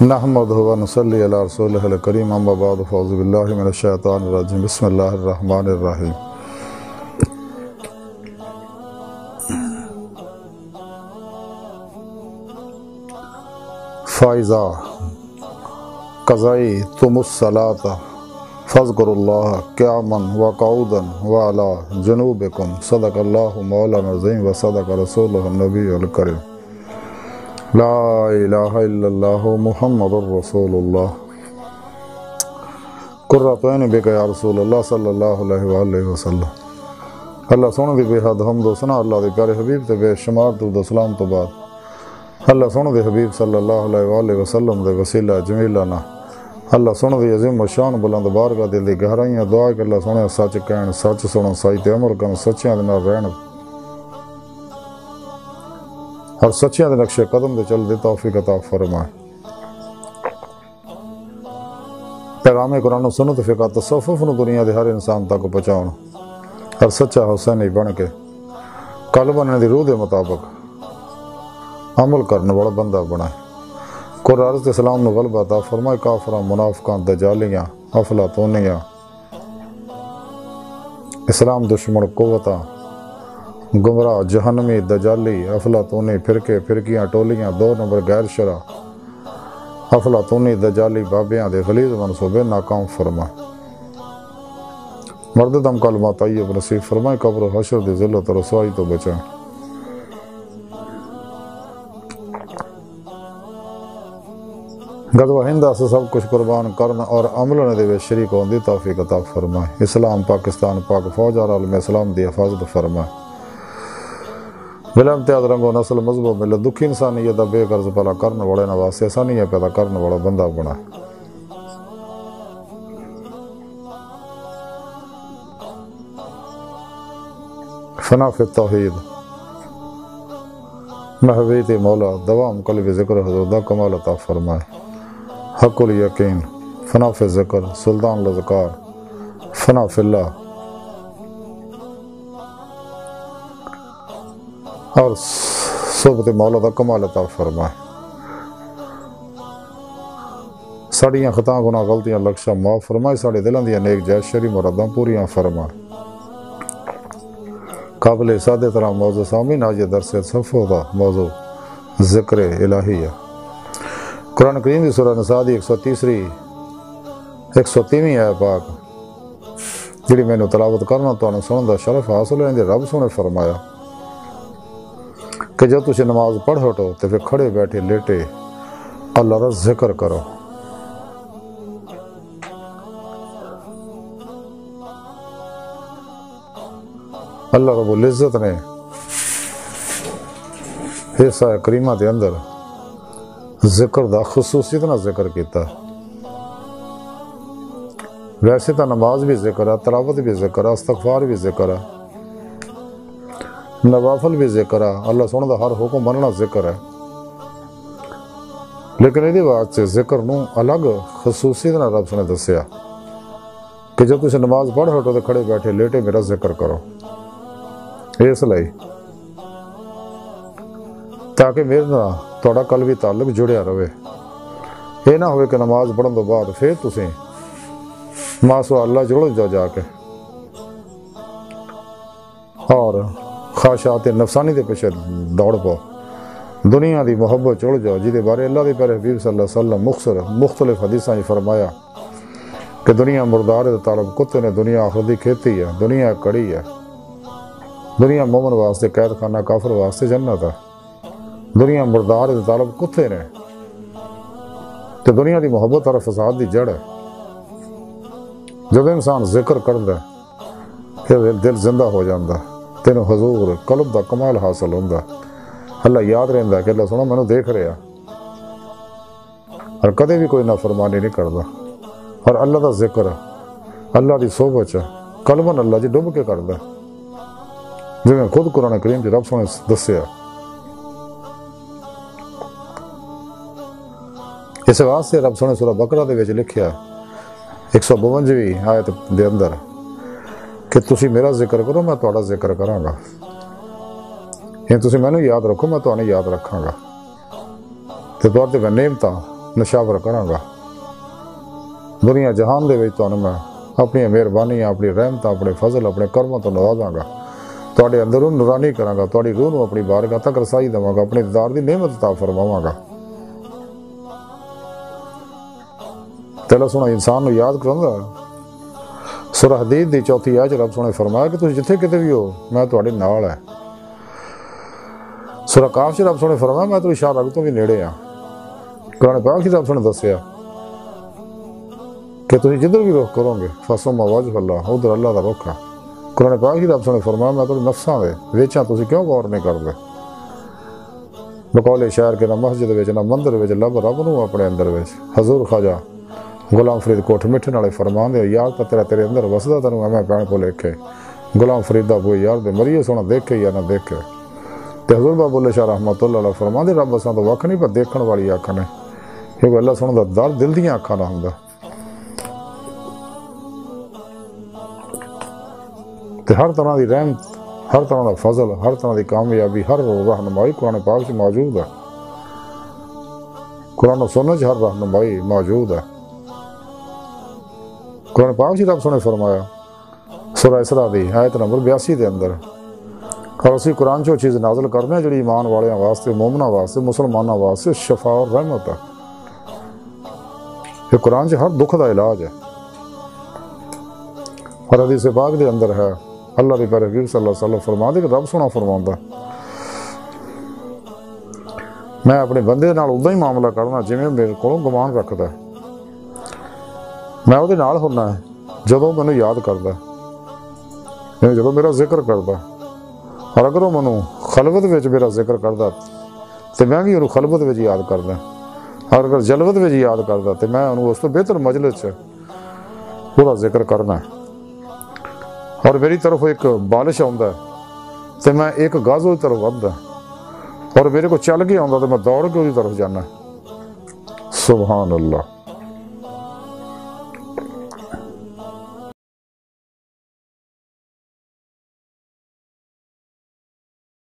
نحمدہ و نصلی علی رسولہ الکریم اما بعد فاعوذ باللہ من الشیطان الرجیم بسم اللہ الرحمن الرحیم فائزہ قضیتم الصلاۃ فاذکروا اللہ قیاما وقعودا وعلی جنوبکم صدق اللہ مولانا العظیم وصدق رسولہ النبی الکریم لا الہ الا اللہ محمد الرسول اللہ قرۃ عین بک یا رسول اللہ صلی اللہ علیہ وآلہ وسلم۔ اللہ سونے دی بے حد حمد و ثنا اللہ دے پیارے حبیب تے بے شمار درود و سلام تو بعد اللہ سونے دے حبیب صلی اللہ علیہ وآلہ وسلم دے وسیلہ جمیلہ نا اللہ سونے دی عظیم و شان بلند بارگاہ دل دی گہرائیاں دعا کہ اللہ سونے سچ کہن سچ سنن سچ تے عمل کرن سچیاں دے نال رہن اور سچیاں دے نقش قدم دے چل دے توفیق عطا فرمائے۔ پیغام قرآن و سنت فقہ تصوف نو دنیا دے ہر انسان تک پہنچاؤن اور سچا حسینی بن کے قلب دی روح دے مطابق عمل کرنے والا بندہ بنائے۔ قرآن عرض اسلام نو غلبہ عطا فرمائے کافران منافقان دجالیاں افلاطونیاں اسلام دشمن قوتاں گمراہ جہنمی دجالی افلاطونی فرقے فرقیاں ٹولیاں دو نمبر غیر شرع افلاطونی دجالی بابیاں دے غلیظ منصوبے ناکام فرمائے۔ مرد دم کلمہ طیب نصیب فرمائے قبر و حشر دی ذلت و رسوائی تو بچائیں۔ غزوہ ہند سے سب کچھ قربان کرنا اور عمل نے دے شریک ہون دی توفیق عطا فرمائے۔ اسلام پاکستان پاک فوج اور عالم اسلام دی حفاظت فرمائے۔ بلا امتیاز رنگ و نسل مذہب و ملت دکھی انسانیت دا بے قرض پلا کرنے والے نواسے آسانیاں پیدا کرنے والا بندہ بنا۔ فنا فی التوحید محویت مولا دوام قلب ذکر حضور دا کمال عطا فرمائے۔ حق الیقین فنا فی ذکر سلطان لذکار فنا فی اللہ اور صحبت مولا دا کمال عطا فرمائے۔ ساڑیاں خطاں گناہ غلطیاں لکشہ معاف فرمائے۔ ساڑے دلان دیا نیک جائز شری مراداں پوریاں فرمائے۔ قابل سادہ طرح موضوع سامین آج درس صفحہ دا موضوع ذکر الہیہ قرآن کریم دی سورہ نساء دی 130ویں آیت پاک جڑی میں نے تلاوت کرنا تو انہوں سنن دا شرف حاصل ہے۔ رب سنے فرمایا کہ جب تجھے نماز پڑھ ہٹو تو پھر کھڑے بیٹھے لیٹے اللہ کا ذکر کرو۔ اللہ رب العزت نے حصہ کریمہ دے اندر ذکر دا خصوصیت نہ ذکر کیتا۔ ویسے تو نماز بھی ذکر ہے، تلاوت بھی ذکر ہے، استغفار بھی ذکر ہے، نوافل بھی ذکر ہے، اللہ سونے دا ہر حکم مننا ذکر ہے، لیکن یہ بات سے ذکر نو الگ خصوصیت نہ رب سنے دسیا کہ جب تجھے نماز پڑھ ہٹو تو کھڑے بیٹھے لیٹے میرا ذکر کرو، اس لئے تاکہ میرے نہ توڑا قلبی تعلق جڑیا رہے۔ یہ نہ ہوئے کہ نماز پڑھن تو بعد پھر تسیں ماسو اللہ جڑو جا کے اور خواہشات نفسانی دے پیچھے دوڑ پاؤ، دنیا دی محبت چڑھ جاؤ جی دے بارے اللہ دے پیارے حبیب صلی اللہ علیہ وسلم مختلف حدیثاں فرمایا کہ دنیا مردار دے طالب کتے نے، دنیا آخرت دی کھیتی ہے، دنیا کڑی ہے، دنیا مومن واسطے قید خانہ کافر واسطے جنت ہے، دنیا مردار دے طالب کتے نے تو دنیا دی محبت اور فساد دی جڑ ہے۔ جب انسان ذکر کردا پھر دل زندہ ہو جاندہ، تینوں حضور قلب دا کمال حاصل ہوندہ، اللہ یاد رہندا کہ اللہ سنو میں دیکھ رہا اور کدے بھی کوئی نافرمانی نہیں کردا، اور اللہ دا ذکر اللہ دی صحبت قلباً اللہ جی ڈب کے کردا جو میں خود قرآن کریم دی رب سنے دسیا۔ اس واسطے رب سنے سورہ بقرہ دے وچ لکھیا 152ویں آیت دے اندر کہ تسی میرا ذکر کرو میں تہاڈا ذکر کراں گا، یہ تسی مینوں یاد رکھو میں تہانوں یاد رکھاں گا۔ تے طور تے نعمتاں نشاور کراں دنیا جہان دے وچ تانوں میں اپنی مہربانیاں اپنی رحمتاں اپنے فضل اپنے کرماں تو نوازاں گا تواڈے اندروں نورانی کراں گا تواڈی روح نوں اپنی بارگاہ تک رسائی دواں گا اپنے دیدار دی نعمت عطا فرماواں گا تیلا سونا انسان نوں یاد کراندا سورہ حدید دی 4 آیت رب سونے فرمایا کہ تسی جتھے کتے بھی ہو میں تواڈے نال ہے سورہ کاف رب سونے فرمایا میں تواڈی شاہ رگ تو بھی نیڑے ہاں قرآن پاک رب سونے دسیا کہ تسی جدھر بھی رخ کرو گے فَثُمَّ وَجْهُ اللَّهِ ادھر اللہ دا رخ ہے قرآن پاک رب سونے فرمایا میں تواڈے نفساں دے وچاں تسی کیوں غور نہیں کردے بقول شہر کے نہ مسجد وچ نہ مندر وچ لب رب نوں اپنے اندر وچ حضور خواجہ غلام فرید کوٹھ مٹھے نالے فرمان دے یار پترا تیرے اندر وسدا تینوں میں پین کو لکھے غلام فرید دا بو یار دے مریے سونا دیکھے یا نہ دیکھے تے حضور بابا بلے شاہ رحمۃ اللہ علیہ فرمان دے رب اساں تو وکھ نہیں پر دیکھن والی اکھاں نے کیونکہ اللہ سونا دا در دل دیاں اکھاں نہ ہوندا تے ہر طرح دی رحمت ہر طرح دا فضل ہر طرح دی کامیابی ہر رہنمائی قرآن پاک سے موجود ہے قرآن و سنت ہر رہنمائی موجود ہے قرآن پاک رب سنے فرمایا سورہ اسراء دی آیت نمبر 82 دے اندر اور اسی قرآن چو چیز نازل کرنے جڑی ایمان والیاں واسطے مومناں واسطے مسلماناں واسطے شفا اور رحمت ہے یہ قرآن سے ہر دکھ دا علاج ہے اور حدیث پاک دے اندر ہے اللہ دی پیارے حبیب صلی اللہ علیہ وسلم فرما دے کہ رب سونا فرماندا میں اپنے بندے نال ادا ہی معاملہ کرنا جویں میرے کولوں گمان رکھدا ہے میں وہ نال ہونا ہے جدوں مینوں یاد کردا ہے جدوں میرا ذکر کردا اور اگر وہ مینوں خلوت وچ میرا ذکر کردا تے میں بھی انہوں خلوت وچ یاد کردا اور اگر جلوت وچ یاد کردا تے میں انہوں اس تو بہتر مجلس چ پورا ذکر کرنا ہے اور میری طرف ایک بالش آندا ہے تے میں ایک گز اس طرف وددا اور میرے کو چل کے آندا تے میں دوڑ کے اس طرف جانا سبحان اللہ